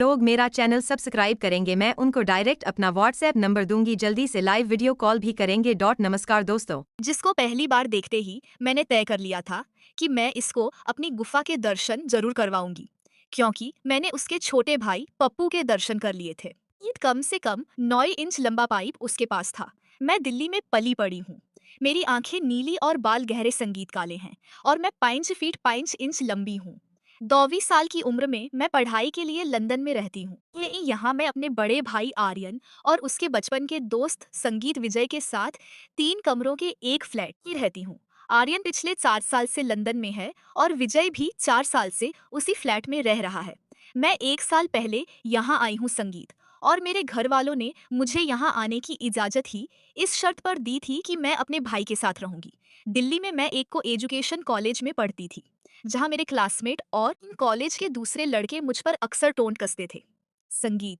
लोग मेरा channel subscribe करेंगे, मैं उनको डायरेक्ट अपना व्हाट्सएप नंबर दूंगी, जल्दी से लाइव वीडियो कॉल भी करेंगे। नमस्कार दोस्तों। जिसको पहली बार देखते ही मैंने तय कर लिया था कि मैं इसको अपनी गुफा के दर्शन जरूर करवाऊंगी, क्योंकि मैंने उसके छोटे भाई पप्पू के दर्शन कर लिए थे। ये कम से कम 9 इंच लंबा पाइप उसके पास था। मैं दिल्ली में पली पड़ी हूँ। मेरी आंखें नीली और बाल गहरे संगीत काले हैं, और मैं 5 फीट 5 इंच लंबी हूँ। 2वीं साल की उम्र में मैं पढ़ाई के लिए लंदन में रहती हूँ। यहाँ मैं अपने बड़े भाई आर्यन और उसके बचपन के दोस्त संगीत विजय के साथ 3 कमरों के एक फ्लैट में रहती हूँ। आर्यन पिछले 4 साल से लंदन में है और विजय भी 4 साल से उसी फ्लैट में रह रहा है। मैं 1 साल पहले यहाँ आई हूँ संगीत, और मेरे घर वालों ने मुझे यहाँ आने की इजाज़त ही इस शर्त पर दी थी कि मैं अपने भाई के साथ रहूंगी। दिल्ली में मैं एक को एजुकेशन कॉलेज में पढ़ती थी, जहाँ मेरे क्लासमेट और कॉलेज के दूसरे लड़के मुझ पर अक्सर टोंट कसते थे। संगीत,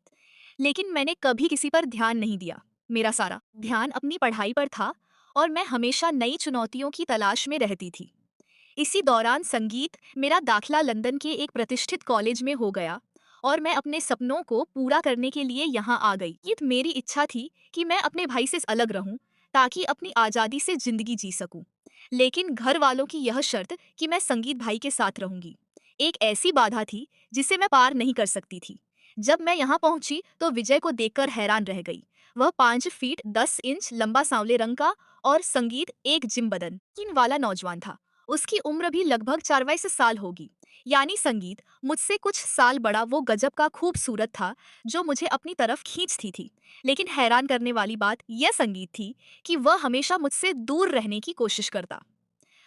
लेकिन मैंने कभी किसी पर ध्यान नहीं दिया। मेरा सारा ध्यान अपनी पढ़ाई पर था, और मैं हमेशा नई चुनौतियों की तलाश में रहती थी। इसी दौरान संगीत मेरा दाखिला लंदन के एक प्रतिष्ठित कॉलेज में हो गया, और मैं अपने सपनों को पूरा करने के लिए यहाँ आ गई। ये मेरी इच्छा थी कि मैं अपने भाई से अलग रहूं, ताकि अपनी आज़ादी से जिंदगी जी सकूं। लेकिन घर वालों की यह शर्त कि मैं संगीत भाई के साथ रहूंगी, एक ऐसी बाधा थी जिसे मैं पार नहीं कर सकती थी। जब मैं यहाँ पहुंची तो विजय को देखकर हैरान रह गई। वह 5 फीट 10 इंच लंबा सांवले रंग का और संगीत एक जिम बदन स्किन वाला नौजवान था। उसकी उम्र भी लगभग 24 साल होगी। यानी संगीत मुझसे कुछ साल बड़ा वो गजब का खूबसूरत था, जो मुझे अपनी तरफ खींचती थी। लेकिन हैरान करने वाली बात यह संगीत थी कि वह हमेशा मुझसे दूर रहने की कोशिश करता।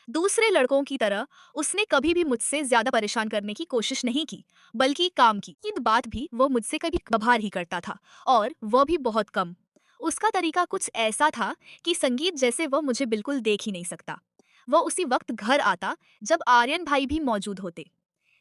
दूसरे लड़कों की तरह उसने कभी भी मुझसे ज्यादा परेशान करने की कोशिश नहीं की, बल्कि काम की बात भी वो मुझसे कभी कभार ही करता था, और वह भी बहुत कम। उसका तरीका कुछ ऐसा था कि संगीत जैसे वह मुझे बिल्कुल देख ही नहीं सकता। वह उसी वक्त घर आता जब आर्यन भाई भी मौजूद होते।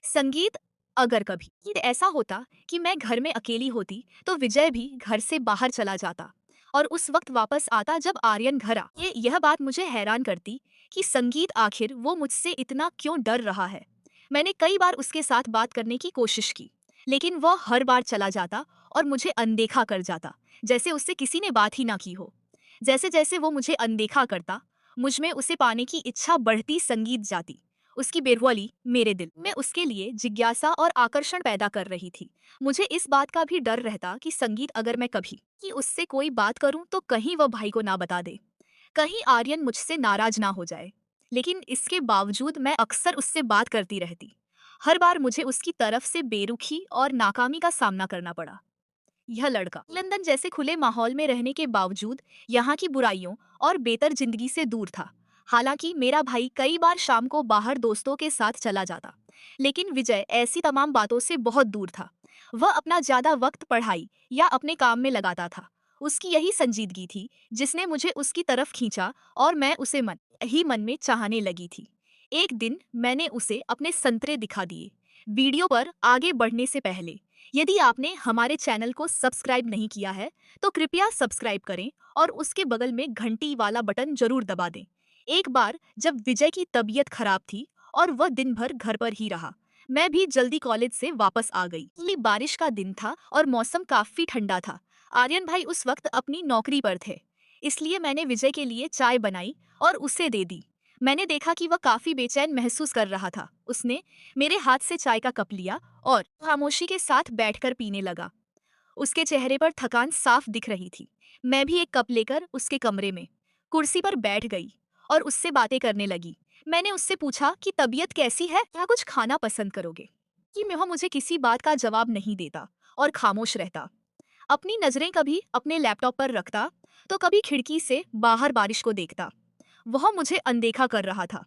संगीत, अगर कभी ये ऐसा होता कि मैं घर में अकेली होती, तो विजय भी घर से बाहर चला जाता और उस वक्त वापस आता जब आर्यन घर आ। यह बात मुझे हैरान करती कि संगीत आखिर वो मुझसे इतना क्यों डर रहा है। मैंने कई बार उसके साथ बात करने की कोशिश की, लेकिन वह हर बार चला जाता और मुझे अनदेखा कर जाता, जैसे उससे किसी ने बात ही ना की हो। जैसे जैसे वो मुझे अनदेखा करता, मुझ में उसे पाने की इच्छा बढ़ती संगीत जाती। उसकी बेरहमी मेरे दिल में उसके लिए जिज्ञासा और आकर्षण पैदा कर रही थी। मुझे इस बात का भी डर रहता कि संगीत, अगर मैं कभी कि उससे कोई बात करूं तो कहीं वह भाई को ना बता दे, कहीं आर्यन मुझसे नाराज ना हो जाए। लेकिन इसके बावजूद मैं अक्सर उससे बात करती रहती। हर बार मुझे उसकी तरफ से बेरुखी और नाकामी का सामना करना पड़ा। यह लड़का लंदन जैसे खुले माहौल में रहने के बावजूद यहाँ की बुराइयों और बेहतर जिंदगी से दूर था। हालांकि मेरा भाई कई बार शाम को बाहर दोस्तों के साथ चला जाता, लेकिन विजय ऐसी तमाम बातों से बहुत दूर था। वह अपना ज्यादा वक्त पढ़ाई या अपने काम में लगाता था। उसकी यही संजीदगी थी जिसने मुझे उसकी तरफ खींचा, और मैं उसे मन ही मन में चाहने लगी थी। एक दिन मैंने उसे अपने संतरे दिखा दिए। वीडियो पर आगे बढ़ने से पहले, यदि आपने हमारे चैनल को सब्सक्राइब नहीं किया है, तो कृपया सब्सक्राइब करें और उसके बगल में घंटी वाला बटन जरूर दबा दें। एक बार जब विजय की तबीयत खराब थी और वह दिन भर घर पर ही रहा, मैं भी जल्दी कॉलेज से वापस आ गई। बारिश का दिन था और मौसम काफी ठंडा था। आर्यन भाई उस वक्त अपनी नौकरी पर थे, इसलिए मैंने विजय के लिए चाय बनाई और उसे दे दी। मैंने देखा कि वह काफी बेचैन महसूस कर रहा था। उसने मेरे हाथ से चाय का कप लिया और खामोशी के साथ बैठकर पीने लगा। उसके चेहरे पर थकान साफ दिख रही थी। मैं भी एक कप लेकर उसके कमरे में कुर्सी पर बैठ गई और उससे बातें करने लगी। मैंने उससे पूछा कि तबीयत कैसी है, क्या कुछ खाना पसंद करोगे। कि वह मुझे किसी बात का जवाब नहीं देता और खामोश रहता। अपनी नजरें कभी अपने लैपटॉप पर रखता, तो कभी खिड़की से बाहर बारिश को देखता। वह मुझे अनदेखा कर रहा था,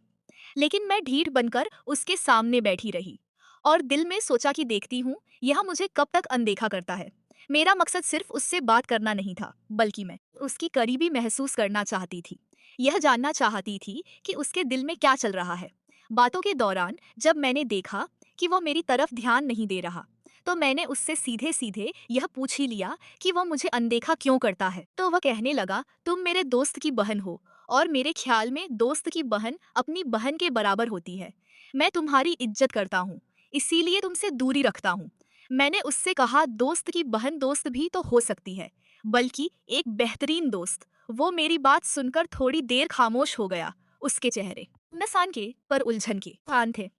लेकिन मैं ढीठ बनकर उसके सामने बैठी रही और दिल में सोचा कि देखती हूँ यह मुझे कब तक अनदेखा करता है। मेरा मकसद सिर्फ उससे बात करना नहीं था, बल्कि मैं उसकी करीबी महसूस करना चाहती थी। यह जानना चाहती थी कि उसके दिल में क्या चल रहा है। बातों के दौरान जब मैंने देखा कि वह मेरी तरफ ध्यान नहीं दे रहा, तो मैंने उससे सीधे सीधे यह पूछ ही लिया कि वह मुझे अनदेखा क्यों करता है। तो वह कहने लगा, तुम मेरे दोस्त की बहन हो, और मेरे ख्याल में दोस्त की बहन अपनी बहन के बराबर होती है। मैं तुम्हारी इज्जत करता हूँ, इसीलिए तुमसे दूरी रखता हूँ। मैंने उससे कहा, दोस्त की बहन दोस्त भी तो हो सकती है, बल्कि एक बेहतरीन दोस्त। वो मेरी बात सुनकर थोड़ी देर खामोश हो गया। उसके चेहरे नसान के पर उलझन के खान थे।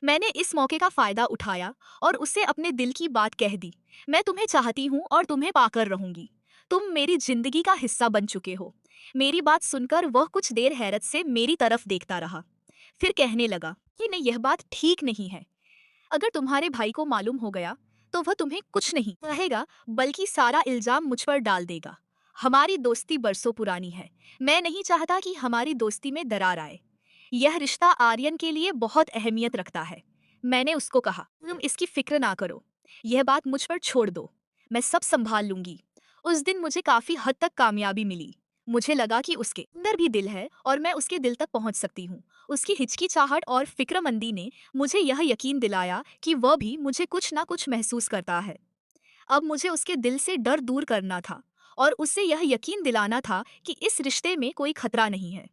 मैंने इस मौके का फायदा उठाया और उसे अपने दिल की बात कह दी। मैं तुम्हें चाहती हूँ और तुम्हें पाकर रहूंगी। तुम मेरी जिंदगी का हिस्सा बन चुके हो। मेरी बात सुनकर वह कुछ देर हैरत से मेरी तरफ देखता रहा। फिर कहने लगा कि नहीं, यह बात ठीक नहीं है। अगर तुम्हारे भाई को मालूम हो गया तो वह तुम्हें कुछ नहीं कहेगा, बल्कि सारा इल्जाम मुझ पर डाल देगा। हमारी दोस्ती बरसों पुरानी है। मैं नहीं चाहता कि हमारी दोस्ती में दरार आए। यह रिश्ता आर्यन के लिए बहुत अहमियत रखता है। मैंने उसको कहा, तुम इसकी फिक्र ना करो, यह बात मुझ पर छोड़ दो, मैं सब संभाल लूंगी। उस दिन मुझे काफी हद तक कामयाबी मिली। मुझे लगा कि उसके अंदर भी दिल है और मैं उसके दिल तक पहुंच सकती हूँ। उसकी हिचकिचाहट और फिक्रमंदी ने मुझे यह यकीन दिलाया कि वह भी मुझे कुछ ना कुछ महसूस करता है। अब मुझे उसके दिल से डर दूर करना था और उसे यह यकीन दिलाना था कि इस रिश्ते में कोई खतरा नहीं है।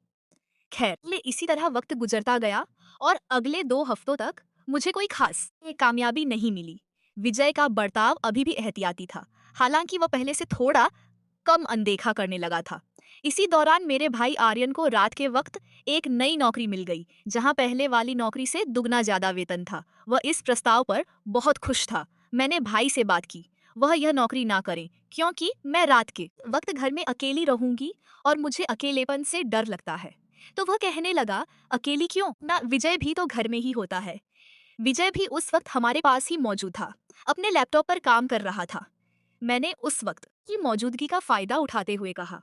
खैर, इसी तरह वक्त गुजरता गया और अगले 2 हफ्तों तक मुझे कोई खास कामयाबी नहीं मिली। विजय का बर्ताव अभी भी एहतियाती था, हालांकि वह पहले से थोड़ा कम अनदेखा करने लगा था। इसी दौरान मेरे भाई आर्यन को रात के वक्त एक नई नौकरी मिल गई, जहां पहले वाली नौकरी से दुगना ज्यादा वेतन था। वह इस प्रस्ताव पर बहुत खुश था। मैंने भाई से बात की, वह यह नौकरी ना करे, क्योंकि मैं रात के वक्त घर में अकेली रहूंगी और मुझे अकेलेपन से डर लगता है। तो वह कहने लगा, अकेली क्यों ना, विजय भी तो घर में ही होता है। विजय भी उस वक्त हमारे पास ही मौजूद था, अपने लैपटॉप पर काम कर रहा था। मैंने उस वक्त की मौजूदगी का फायदा उठाते हुए कहा,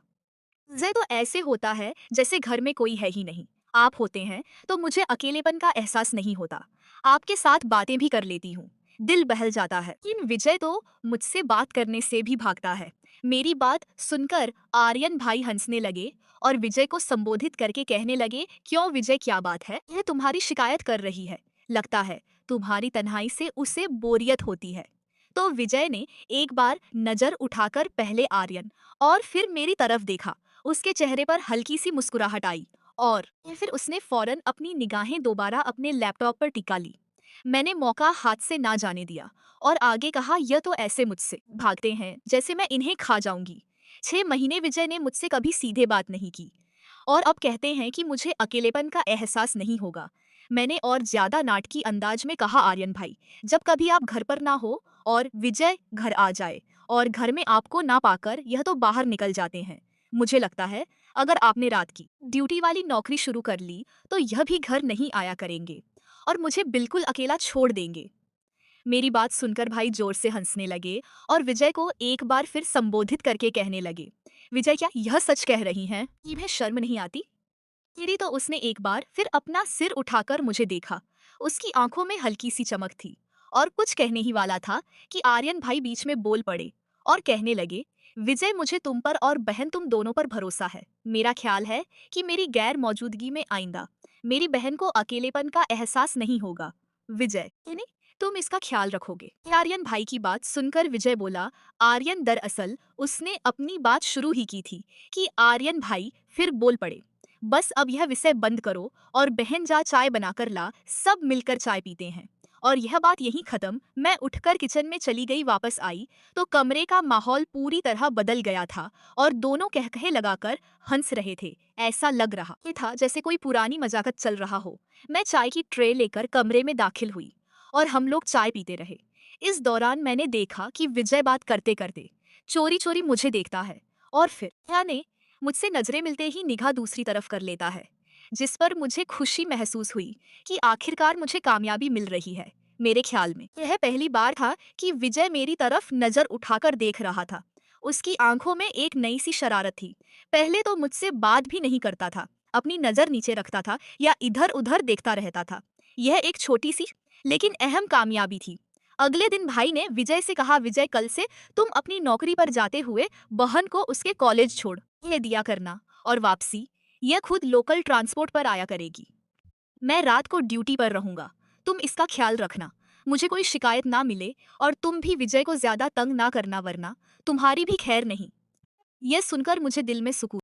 ये तो ऐसे होता है जैसे घर में कोई है ही नहीं। आप होते हैं तो मुझे अकेलेपन का एहसास नहीं होता। आपके साथ बातें भी कर लेती हूँ, दिल बहल जाता है। लेकिन विजय तो मुझसे बात करने से भी भागता है। मेरी बात सुनकर आर्यन भाई हंसने लगे और विजय को संबोधित करके कहने लगे, क्यों विजय, क्या बात है? यह तुम्हारी शिकायत कर रही है। लगता है तुम्हारी तन्हाई से उसे बोरियत होती है। तो विजय ने एक बार नजर उठाकर पहले आर्यन और फिर मेरी तरफ देखा। उसके चेहरे पर हल्की सी मुस्कुराहट आई और फिर उसने फौरन अपनी निगाहें दोबारा अपने लैपटॉप पर टिका ली। मैंने मौका हाथ से ना जाने दिया और आगे कहा, यह तो ऐसे मुझसे भागते हैं जैसे मैं इन्हें खा जाऊंगी। 6 महीने विजय ने मुझसे कभी सीधे बात नहीं की और अब कहते हैं कि मुझे अकेलेपन का एहसास नहीं होगा। मैंने और ज्यादा नाटकी अंदाज में कहा, आर्यन भाई, जब कभी आप घर पर ना हो और विजय घर आ जाए और घर में आपको ना पाकर यह तो बाहर निकल जाते हैं, मुझे लगता है अगर आपने रात की ड्यूटी वाली नौकरी शुरू कर ली तो यह भी घर नहीं आया करेंगे और मुझे बिल्कुल अकेला छोड़ देंगे। मेरी बात सुनकर भाई जोर से हंसने लगे और विजय को एक बार फिर संबोधित करके कहने लगे, विजय, क्या यह सच कह रही हैं? तुम्हें शर्म नहीं आती? फिर तो उसने एक बार फिर अपना सिर उठाकर मुझे देखा। उसकी आंखों में हल्की सी चमक थी और कुछ कहने ही वाला था कि आर्यन भाई बीच में बोल पड़े और कहने लगे, विजय, मुझे तुम पर और बहन तुम दोनों पर भरोसा है। मेरा ख्याल है कि मेरी गैर मौजूदगी में आइंदा मेरी बहन को अकेलेपन का एहसास नहीं होगा। विजय, यानी तुम इसका ख्याल रखोगे? आर्यन भाई की बात सुनकर विजय बोला, आर्यन, दरअसल उसने अपनी बात शुरू ही की थी कि आर्यन भाई फिर बोल पड़े, बस अब यह विषय बंद करो और बहन जा चाय बनाकर ला, सब मिलकर चाय पीते हैं। और यह बात यहीं खत्म। मैं उठकर किचन में चली गई, वापस आई तो कमरे का माहौल पूरी तरह बदल गया था और दोनों कहकहे लगाकर हंस रहे थे। ऐसा लग रहा था जैसे कोई पुरानी मजाकत चल रहा हो। मैं चाय की ट्रे लेकर कमरे में दाखिल हुई और हम लोग चाय पीते रहे। इस दौरान मैंने देखा कि विजय बात करते करते चोरी चोरी मुझे देखता है और फिर यानी मुझसे नजरें मिलते ही निगाह दूसरी तरफ कर लेता है, जिस पर मुझे खुशी महसूस हुई कि आखिरकार मुझे कामयाबी मिल रही है। मेरे ख्याल में यह पहली बार था कि विजय मेरी तरफ नजर उठाकर देख रहा था। उसकी आंखों में एक नई सी शरारत थी। पहले तो मुझसे बात भी नहीं करता था, अपनी नजर नीचे रखता था या इधर उधर देखता रहता था। यह एक छोटी सी लेकिन अहम कामयाबी थी। अगले दिन भाई ने विजय से कहा, विजय, कल से तुम अपनी नौकरी पर जाते हुए बहन को उसके कॉलेज छोड़ ये दिया करना और वापसी यह खुद लोकल ट्रांसपोर्ट पर आया करेगी। मैं रात को ड्यूटी पर रहूंगा, तुम इसका ख्याल रखना, मुझे कोई शिकायत ना मिले और तुम भी विजय को ज्यादा तंग ना करना, वरना तुम्हारी भी खैर नहीं। यह सुनकर मुझे दिल में सुकून